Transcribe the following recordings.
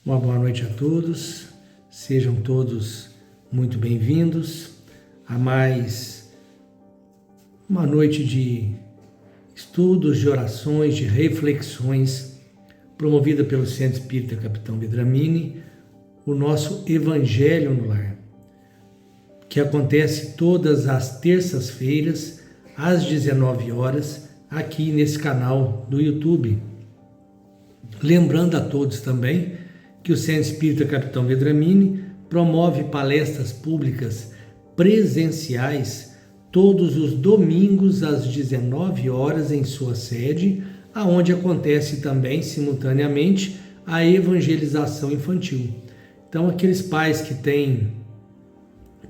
Uma boa noite a todos, sejam todos muito bem-vindos a mais uma noite de estudos, de orações, de reflexões, promovida pelo Centro Espírita Capitão Bedramini, o nosso Evangelho no Lar, que acontece todas as terças-feiras, às 19 horas, aqui nesse canal do YouTube. Lembrando a todos também que o Centro Espírita Capitão Bedramini promove palestras públicas presenciais todos os domingos às 19 horas em sua sede, aonde acontece também simultaneamente a evangelização infantil. Então, aqueles pais que têm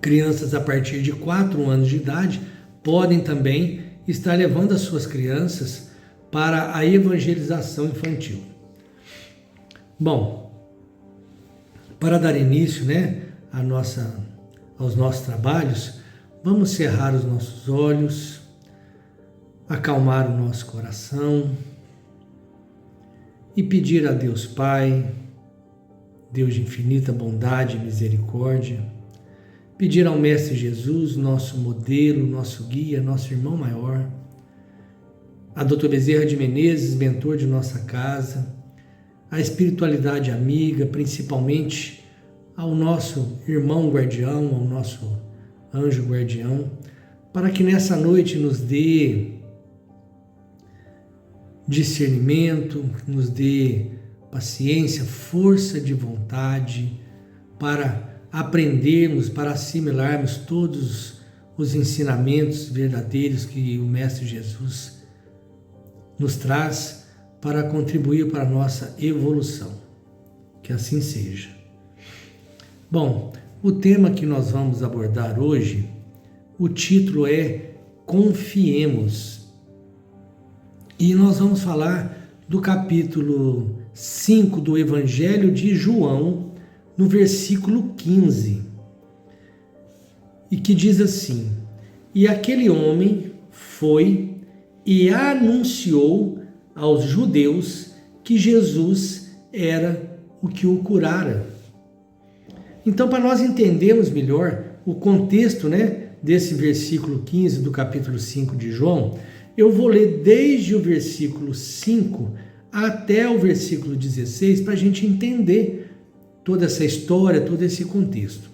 crianças a partir de 4 anos de idade podem também estar levando as suas crianças para a evangelização infantil. Bom, para dar início, aos nossos trabalhos, vamos cerrar os nossos olhos, acalmar o nosso coração e pedir a Deus Pai, Deus de infinita bondade e misericórdia, pedir ao Mestre Jesus, nosso modelo, nosso guia, nosso irmão maior, a Dr. Bezerra de Menezes, mentor de nossa casa, a espiritualidade amiga, principalmente ao nosso irmão guardião, ao nosso anjo guardião, para que nessa noite nos dê discernimento, nos dê paciência, força de vontade para aprendermos, para assimilarmos todos os ensinamentos verdadeiros que o Mestre Jesus nos traz para contribuir para a nossa evolução. Que assim seja. Bom, o tema que nós vamos abordar hoje, o título é Confiemos. E nós vamos falar do capítulo 5 do Evangelho de João, no versículo 15. E que diz assim: E aquele homem foi e anunciou aos judeus que Jesus era o que o curara. Então, para nós entendermos melhor o contexto, desse versículo 15 do capítulo 5 de João, eu vou ler desde o versículo 5 até o versículo 16 para a gente entender toda essa história, todo esse contexto.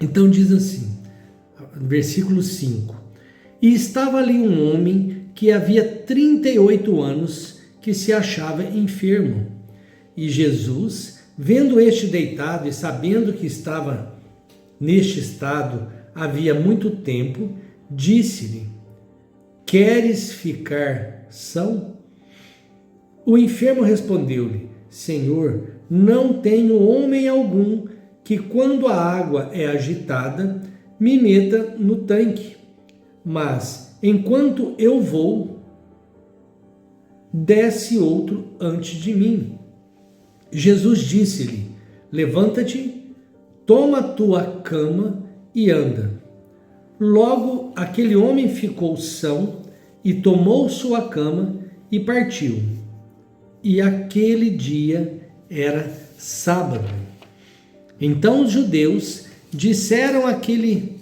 Então diz assim, versículo 5: E estava ali um homem que havia 38 anos que se achava enfermo. E Jesus, vendo este deitado e sabendo que estava neste estado havia muito tempo, disse-lhe: Queres ficar são? O enfermo respondeu-lhe: Senhor, não tenho homem algum que, quando a água é agitada, me meta no tanque, mas enquanto eu vou, desce outro antes de mim. Jesus disse-lhe: Levanta-te, toma tua cama e anda. Logo aquele homem ficou são e tomou sua cama e partiu. E aquele dia era sábado. Então os judeus disseram àquele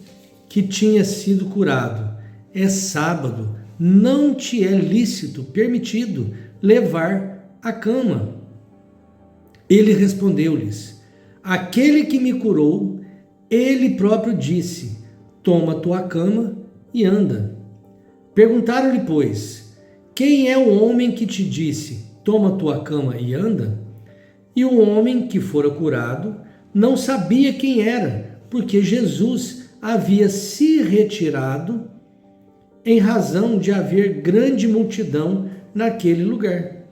que tinha sido curado: É sábado, não te é lícito, permitido, levar a cama. Ele respondeu-lhes: Aquele que me curou, ele próprio disse: Toma tua cama e anda. Perguntaram-lhe, pois: Quem é o homem que te disse: Toma tua cama e anda? E o homem que fora curado não sabia quem era, porque Jesus havia se retirado em razão de haver grande multidão naquele lugar.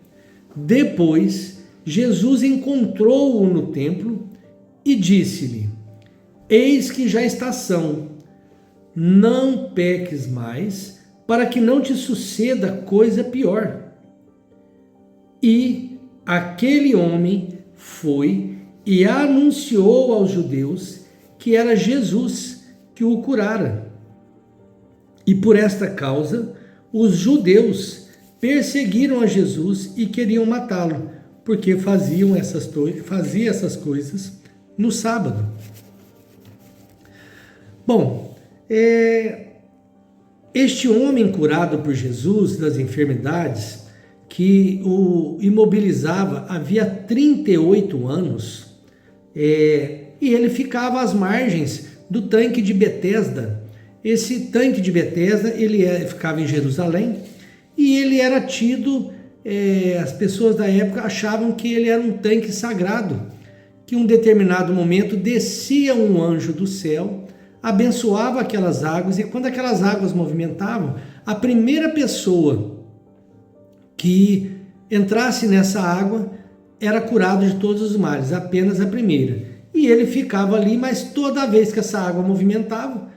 Depois, Jesus encontrou-o no templo e disse-lhe: Eis que já está são, não peques mais, para que não te suceda coisa pior. E aquele homem foi e anunciou aos judeus que era Jesus que o curara. E por esta causa, os judeus perseguiram a Jesus e queriam matá-lo, porque fazia essas coisas no sábado. Bom, este homem curado por Jesus das enfermidades, que o imobilizava havia 38 anos, e ele ficava às margens do tanque de Betesda. Esse tanque de Betesda, ficava em Jerusalém, e ele era tido, as pessoas da época achavam que ele era um tanque sagrado, que em um determinado momento descia um anjo do céu, abençoava aquelas águas, e quando aquelas águas movimentavam, a primeira pessoa que entrasse nessa água era curado de todos os males, apenas a primeira. E ele ficava ali, mas toda vez que essa água movimentava,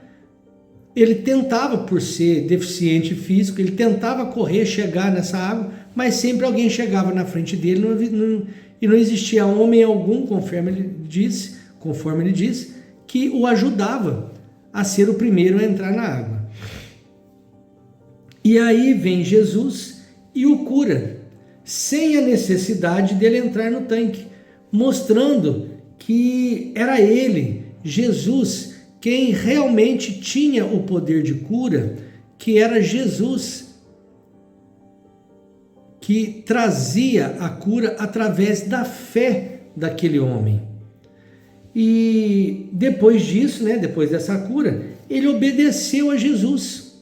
ele tentava, por ser deficiente físico, ele tentava correr, chegar nessa água, mas sempre alguém chegava na frente dele e não existia homem algum, conforme ele disse, que o ajudava a ser o primeiro a entrar na água. E aí vem Jesus e o cura, sem a necessidade dele entrar no tanque, mostrando que era ele, Jesus, quem realmente tinha o poder de cura, que era Jesus que trazia a cura através da fé daquele homem. E depois disso, depois dessa cura, ele obedeceu a Jesus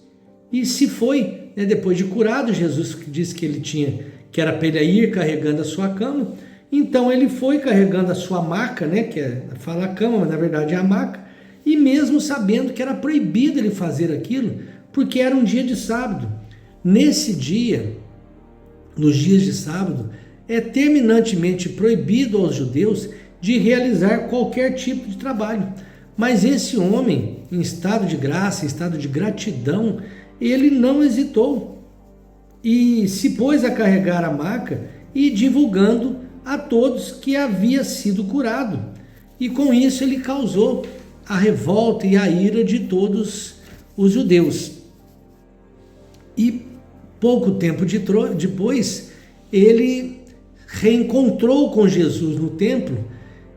e se foi, depois de curado. Jesus disse que era para ele ir carregando a sua cama. Então ele foi carregando a sua maca, que fala cama, mas na verdade é a maca, e mesmo sabendo que era proibido ele fazer aquilo, porque era um dia de sábado. Nesse dia, nos dias de sábado, é terminantemente proibido aos judeus de realizar qualquer tipo de trabalho. Mas esse homem, em estado de graça, em estado de gratidão, ele não hesitou e se pôs a carregar a maca e divulgando a todos que havia sido curado. E com isso ele causou a revolta e a ira de todos os judeus. E pouco tempo depois, ele reencontrou com Jesus no templo,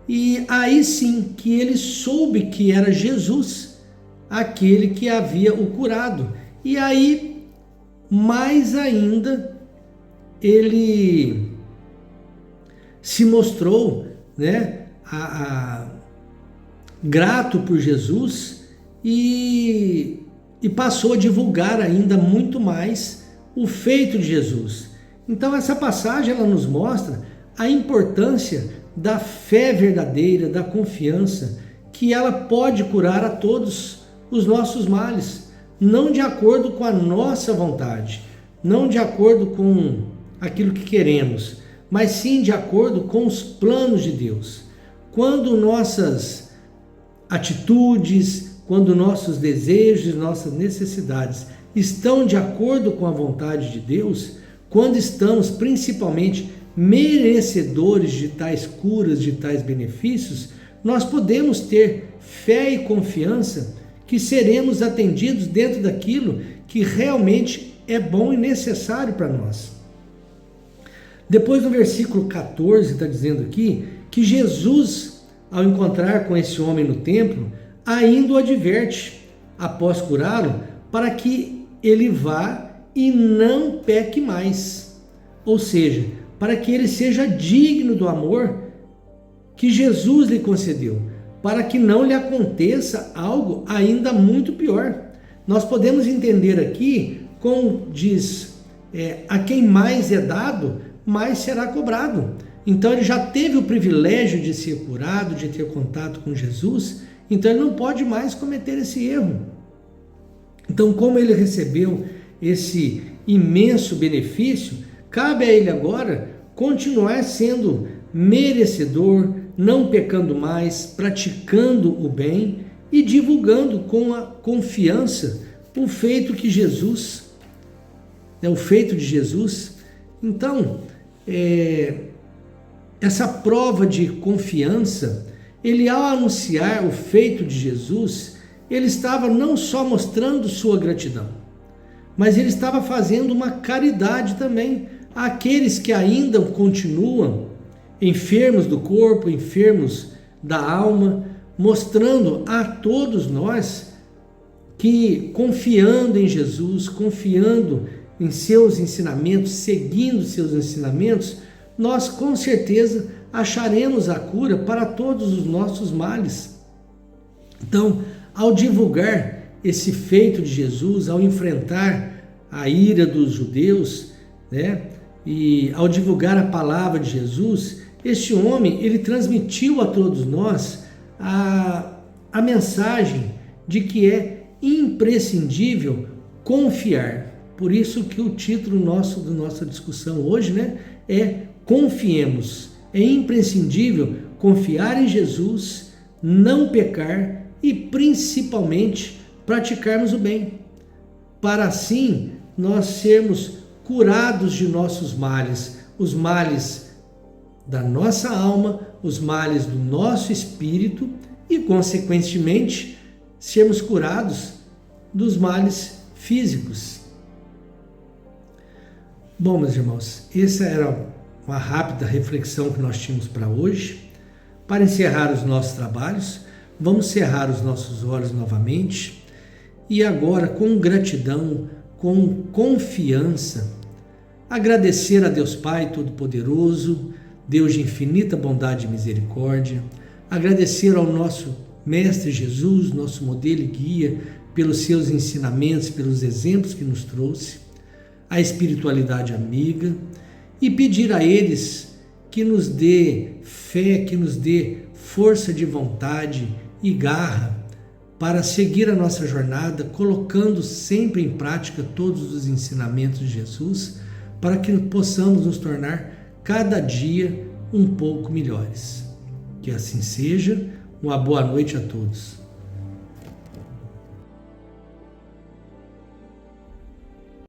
e aí sim que ele soube que era Jesus, aquele que havia o curado. E aí, mais ainda, ele se mostrou, grato por Jesus e passou a divulgar ainda muito mais o feito de Jesus. Então essa passagem ela nos mostra a importância da fé verdadeira, da confiança, que ela pode curar a todos os nossos males, não de acordo com a nossa vontade, não de acordo com aquilo que queremos, mas sim de acordo com os planos de Deus. Quando nossas atitudes, quando nossos desejos, nossas necessidades estão de acordo com a vontade de Deus, quando estamos principalmente merecedores de tais curas, de tais benefícios, nós podemos ter fé e confiança que seremos atendidos dentro daquilo que realmente é bom e necessário para nós. Depois no versículo 14 está dizendo aqui que Jesus, ao encontrar com esse homem no templo, ainda o adverte, após curá-lo, para que ele vá e não peque mais. Ou seja, para que ele seja digno do amor que Jesus lhe concedeu, para que não lhe aconteça algo ainda muito pior. Nós podemos entender aqui, como diz, a quem mais é dado, mais será cobrado. Então ele já teve o privilégio de ser curado, de ter contato com Jesus, então ele não pode mais cometer esse erro. Então, como ele recebeu esse imenso benefício, cabe a ele agora continuar sendo merecedor, não pecando mais, praticando o bem e divulgando com a confiança o feito de Jesus. Então, essa prova de confiança, ele ao anunciar o feito de Jesus, ele estava não só mostrando sua gratidão, mas ele estava fazendo uma caridade também àqueles que ainda continuam enfermos do corpo, enfermos da alma, mostrando a todos nós que, confiando em Jesus, confiando em seus ensinamentos, seguindo seus ensinamentos, nós com certeza acharemos a cura para todos os nossos males. Então, ao divulgar esse feito de Jesus, ao enfrentar a ira dos judeus, e ao divulgar a palavra de Jesus, este homem, ele transmitiu a todos nós a mensagem de que é imprescindível confiar. Por isso que o título da nossa discussão hoje, é Confiemos. É imprescindível confiar em Jesus, não pecar e principalmente praticarmos o bem, para assim nós sermos curados de nossos males, os males da nossa alma, os males do nosso espírito e, consequentemente, sermos curados dos males físicos. Bom, meus irmãos, essa era uma rápida reflexão que nós tínhamos para hoje. Para encerrar os nossos trabalhos, vamos cerrar os nossos olhos novamente e agora, com gratidão, com confiança, agradecer a Deus Pai Todo-Poderoso, Deus de infinita bondade e misericórdia, agradecer ao nosso Mestre Jesus, nosso modelo e guia, pelos seus ensinamentos, pelos exemplos que nos trouxe, a espiritualidade amiga, e pedir a eles que nos dê fé, que nos dê força de vontade e garra para seguir a nossa jornada, colocando sempre em prática todos os ensinamentos de Jesus, para que possamos nos tornar cada dia um pouco melhores. Que assim seja. Uma boa noite a todos.